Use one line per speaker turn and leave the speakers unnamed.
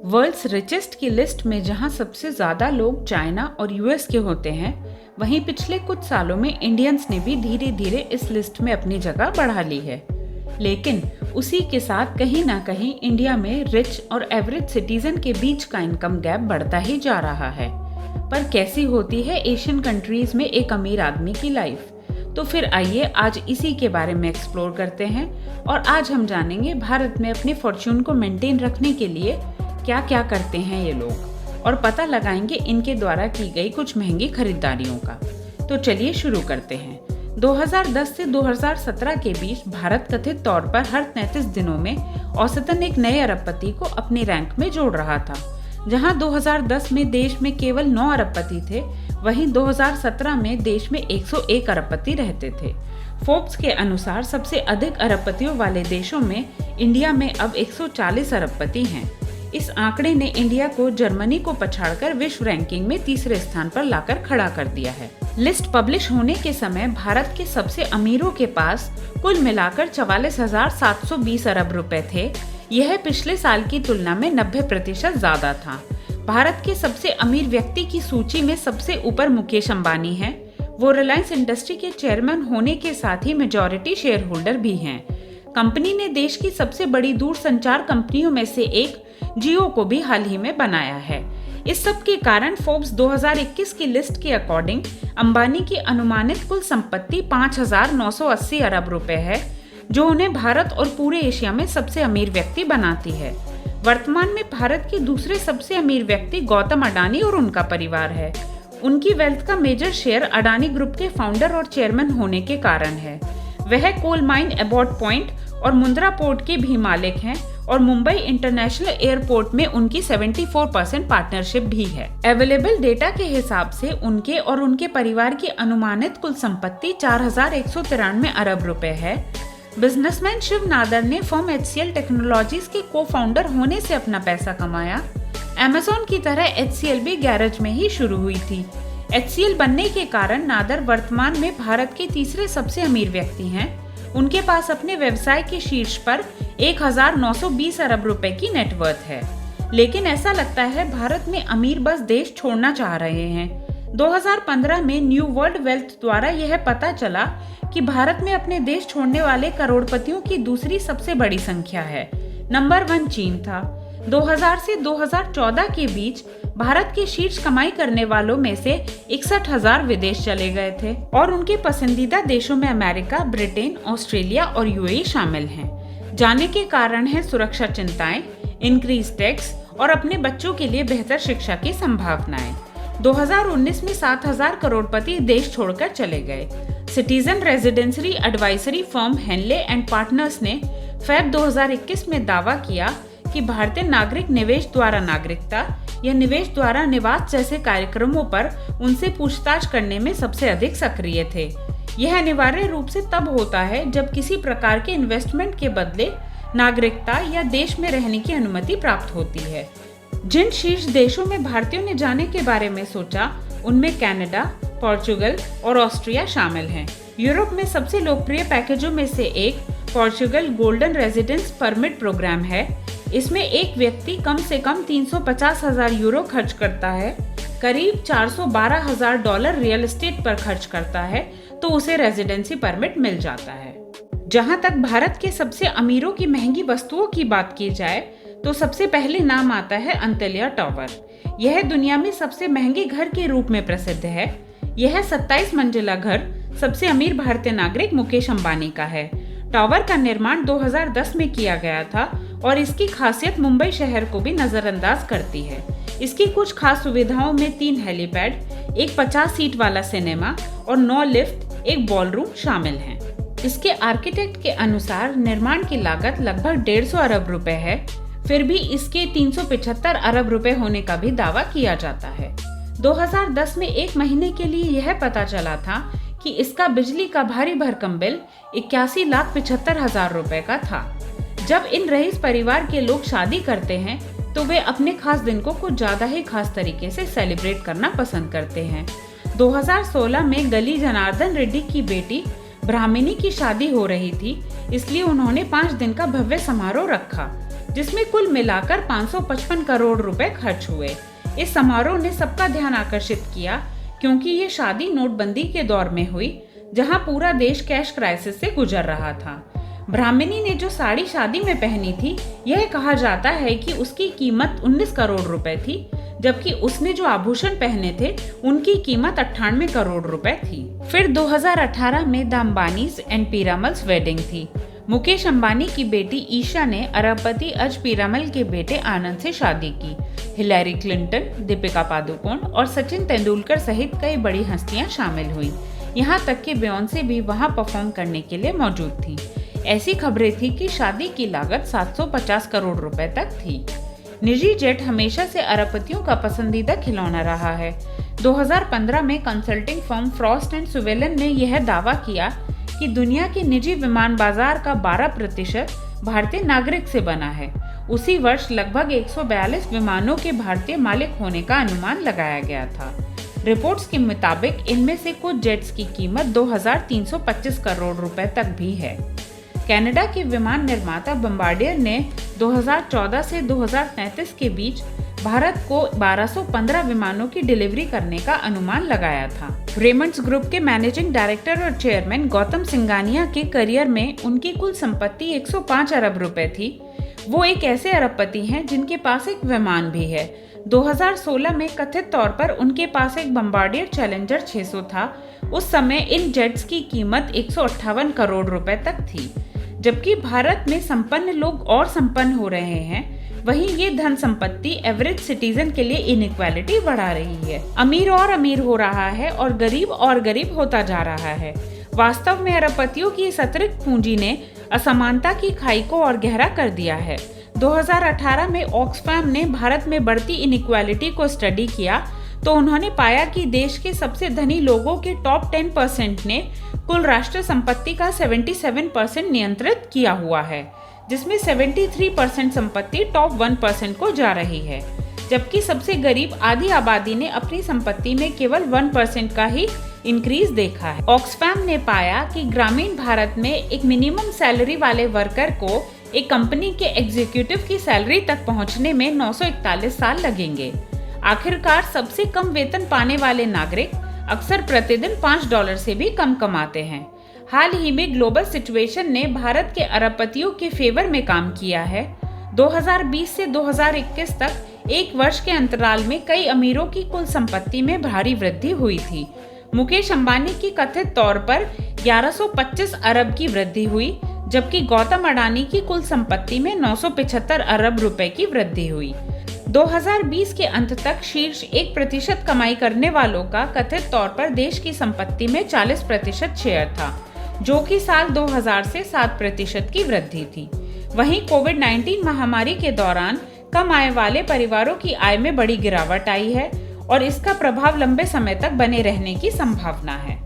World's richest की list में जहां सबसे ज़्यादा लोग चाइना और यूएस के होते हैं, वहीं पिछले कुछ सालों में इंडियंस ने भी धीरे धीरे इस लिस्ट में अपनी जगह बढ़ा ली है। लेकिन उसी के साथ कहीं ना कहीं इंडिया में रिच और एवरेज सिटीजन के बीच का इनकम गैप बढ़ता ही जा रहा है। पर कैसी होती है एशियन कंट्रीज में एक अमीर आदमी की लाइफ? तो फिर आइए आज इसी के बारे में एक्सप्लोर करते हैं और आज हम जानेंगे भारत में अपने फॉर्च्यून को मेंटेन रखने के लिए क्या क्या करते हैं ये लोग, और पता लगाएंगे इनके द्वारा की गई कुछ महंगी खरीदारियों का। तो चलिए शुरू करते हैं। 2010 से 2017 के बीच भारत कथित तौर पर हर 33 दिनों में औसतन एक नए अरबपति को अपने रैंक में जोड़ रहा था। जहां 2010 में देश में केवल 9 अरबपति थे, वहीं 2017 में देश में 101 अरबपति रहते थे। फोर्ब्स के अनुसार सबसे अधिक अरबपतियों वाले देशों में इंडिया में अब 140 अरबपति हैं। इस आंकड़े ने इंडिया को जर्मनी को पछाड़कर विश्व रैंकिंग में तीसरे स्थान पर लाकर खड़ा कर दिया है। लिस्ट पब्लिश होने के समय भारत के सबसे अमीरों के पास कुल मिलाकर 44,720 अरब रुपए थे। यह पिछले साल की तुलना में 90% ज्यादा था। भारत के सबसे अमीर व्यक्ति की सूची में सबसे ऊपर मुकेश अंबानी हैं। वो रिलायंस इंडस्ट्री के चेयरमैन होने के साथ ही मेजॉरिटी शेयर होल्डर भी हैं। कंपनी ने देश की सबसे बड़ी दूरसंचार कंपनियों में से एक जियो को भी हाल ही में बनाया है। इस सब के कारण फोर्ब्स 2021 की लिस्ट के अकॉर्डिंग अंबानी की अनुमानित कुल संपत्ति 5,980 अरब रुपए है, जो उन्हें भारत और पूरे एशिया में सबसे अमीर व्यक्ति बनाती है। वर्तमान में भारत के दूसरे सबसे अमीर व्यक्ति गौतम अडानी और उनका परिवार है। उनकी वेल्थ का मेजर शेयर अडानी ग्रुप के फाउंडर और चेयरमैन होने के कारण है। वह कोल माइन एबॉट पॉइंट और मुंद्रा पोर्ट के भी मालिक हैं और मुंबई इंटरनेशनल एयरपोर्ट में उनकी 74% पार्टनरशिप भी है। अवेलेबल डेटा के हिसाब से उनके और उनके परिवार की अनुमानित कुल संपत्ति 4,193 अरब रुपए है। बिजनेसमैन शिव नादर ने फर्म HCL टेक्नोलॉजीज के को फाउंडर होने से अपना पैसा कमाया। अमेज़न की तरह HCL भी गैरेज में ही शुरू हुई थी। HCL बनने के कारण नादर वर्तमान में भारत के तीसरे सबसे अमीर व्यक्ति हैं। उनके पास अपने व्यवसाय के शीर्ष पर 1,920 अरब रुपए की नेटवर्थ है। लेकिन ऐसा लगता है भारत में अमीर बस देश छोड़ना चाह रहे हैं। 2015 में न्यू वर्ल्ड वेल्थ द्वारा यह पता चला कि भारत में अपने देश छोड़ने वाले करोड़पतियों की दूसरी सबसे बड़ी संख्या है। नंबर 1 चीन था। 2000 से 2014 के बीच भारत के शीर्ष कमाई करने वालों में से 61,000 विदेश चले गए थे और उनके पसंदीदा देशों में अमेरिका, ब्रिटेन, ऑस्ट्रेलिया और UAE शामिल हैं। जाने के कारण है सुरक्षा चिंताएं, इंक्रीज टैक्स और अपने बच्चों के लिए बेहतर शिक्षा की संभावनाएं। 2019 में 7,000 करोड़पति देश छोड़कर चले गए। Citizen residency advisory firm Henley and partners ने फेब 2021 में दावा किया कि भारतीय नागरिक निवेश द्वारा नागरिकता या निवेश द्वारा निवास जैसे कार्यक्रमों पर उनसे पूछताछ करने में सबसे अधिक सक्रिय थे। यह अनिवार्य रूप से तब होता है जब किसी प्रकार के इन्वेस्टमेंट के बदले नागरिकता या देश में रहने की अनुमति प्राप्त होती है। जिन शीर्ष देशों में भारतीयों ने जाने के बारे में सोचा, उनमें कनाडा, पोर्चुगल और ऑस्ट्रिया शामिल हैं। यूरोप में सबसे लोकप्रिय पैकेजों में से एक Portugal golden residence permit programme है। इसमें एक व्यक्ति कम से कम 350,000 यूरो खर्च करता है, करीब $412,000 रियल एस्टेट पर खर्च करता है, तो उसे रेजिडेंसी परमिट मिल जाता है। जहां तक भारत के सबसे अमीरों की महंगी वस्तुओं की बात की जाए, तो सबसे पहले नाम आता है अंतल्या टावर। यह दुनिया में सबसे महंगे घर के रूप में प्रसिद्ध है। यह 27 मंजिला घर सबसे अमीर भारतीय नागरिक मुकेश अंबानी का है। टावर का निर्माण 2010 में किया गया था और इसकी खासियत मुंबई शहर को भी नजरअंदाज करती है। इसकी कुछ खास सुविधाओं में 3 हेलीपैड, एक 50 सीट वाला सिनेमा और 9 लिफ्ट, एक बॉलरूम शामिल हैं। इसके आर्किटेक्ट के अनुसार निर्माण की लागत लगभग 150 अरब रुपए है, फिर भी इसके 375 अरब रुपए होने का भी दावा किया जाता है। 2010 में एक महीने के लिए यह पता चला था कि इसका बिजली का भारी भरकम बिल 81,75,000 रुपए का था। जब इन रईस परिवार के लोग शादी करते हैं तो वे अपने खास दिन को कुछ ज्यादा ही खास तरीके से सेलिब्रेट करना पसंद करते हैं। 2016 में गली जनार्दन रेड्डी की बेटी ब्राह्मणी की शादी हो रही थी, इसलिए उन्होंने 5 दिन का भव्य समारोह रखा। जिसमें कुल मिलाकर 555 करोड़ रुपए खर्च हुए। इस समारोह ने सबका ध्यान आकर्षित किया क्योंकि ये शादी नोटबंदी के दौर में हुई, जहां पूरा देश कैश क्राइसिस से गुजर रहा था। ब्राह्मणी ने जो साड़ी शादी में पहनी थी, यह कहा जाता है कि उसकी कीमत 19 करोड़ रुपए थी, जबकि उसने जो आभूषण पहने थे उनकी कीमत 98 करोड़ रुपए थी। फिर 2018 में द अंबानीज एंड पीरामल्स वेडिंग थी। मुकेश अंबानी की बेटी ईशा ने अरबपति अज पीरामल के बेटे आनंद से शादी की। हिलेरी क्लिंटन, दीपिका पादुकोण और सचिन तेंदुलकर सहित कई बड़ी हस्तियां शामिल हुई। यहाँ तक कि बेयोंसे भी वहाँ परफॉर्म करने के लिए मौजूद थी। ऐसी खबरें थी कि शादी की लागत 750 करोड़ रुपए तक थी। निजी जेट हमेशा से अरबपतियों का पसंदीदा खिलौना रहा है। 2015 में कंसल्टिंग फर्म फ्रॉस्ट एंड सुवेलन ने यह दावा किया कि दुनिया के निजी विमान बाजार का 12% भारतीय नागरिक से बना है। उसी वर्ष लगभग 142 विमानों के भारतीय मालिक होने का अनुमान लगाया गया था। रिपोर्ट्स के मुताबिक इनमें से कुछ जेट्स की कीमत 2325 करोड़ रुपए तक भी है। कनाडा के विमान निर्माता बम्बार्डियर ने 2014 से 2033 के बीच भारत को 1215 विमानों की डिलीवरी करने का अनुमान लगाया था। रेमंड्स ग्रुप के मैनेजिंग डायरेक्टर और चेयरमैन गौतम सिंघानिया के करियर में उनकी कुल संपत्ति 105 अरब रुपए थी। वो एक ऐसे अरबपति हैं जिनके पास एक विमान भी है। 2016 में कथित तौर पर उनके पास एक बम्बार्डियर चैलेंजर 600 था। उस समय इन जेट्स की कीमत 158 करोड़ रुपए तक थी। जबकि भारत में संपन्न लोग और संपन्न हो रहे हैं, वहीं ये धन संपत्ति एवरेज सिटीजन के लिए इनइक्वालिटी बढ़ा रही है। अमीर और अमीर हो रहा है और गरीब होता जा रहा है। वास्तव में अरबपतियों की इस अतिरिक्त पूंजी ने असमानता की खाई को और गहरा कर दिया है। 2018 में ऑक्सफैम ने भारत में बढ़ती इनइक्वालिटी को स्टडी किया तो उन्होंने पाया कि देश के सबसे धनी लोगों के टॉप 10% ने कुल राष्ट्र संपत्ति का 77% नियंत्रित किया हुआ है, जिसमें 73% संपत्ति टॉप 1% को जा रही है, जबकि सबसे गरीब आधी आबादी ने अपनी संपत्ति में केवल 1% का ही इंक्रीज देखा है। ऑक्सफैम ने पाया कि ग्रामीण भारत में एक मिनिमम सैलरी वाले वर्कर को एक कंपनी के एग्जीक्यूटिव की सैलरी तक पहुंचने में 941 साल लगेंगे। आखिरकार सबसे कम वेतन पाने वाले नागरिक अक्सर प्रतिदिन $5 से भी कम कमाते हैं। हाल ही में ग्लोबल सिचुएशन ने भारत के अरबपतियों के फेवर में काम किया है। 2020 से 2021 तक एक वर्ष के अंतराल में कई अमीरों की कुल संपत्ति में भारी वृद्धि हुई थी। मुकेश अंबानी की कथित तौर पर 1125 अरब की वृद्धि हुई, जबकि गौतम अडानी की कुल संपत्ति में 975 अरब रुपए की वृद्धि हुई। 2020 के अंत तक शीर्ष 1% कमाई करने वालों का कथित तौर पर देश की संपत्ति में 40% शेयर था, जो कि साल 2000 से 7% की वृद्धि थी। वहीं कोविड-19 महामारी के दौरान कम आय वाले परिवारों की आय में बड़ी गिरावट आई है और इसका प्रभाव लंबे समय तक बने रहने की संभावना है।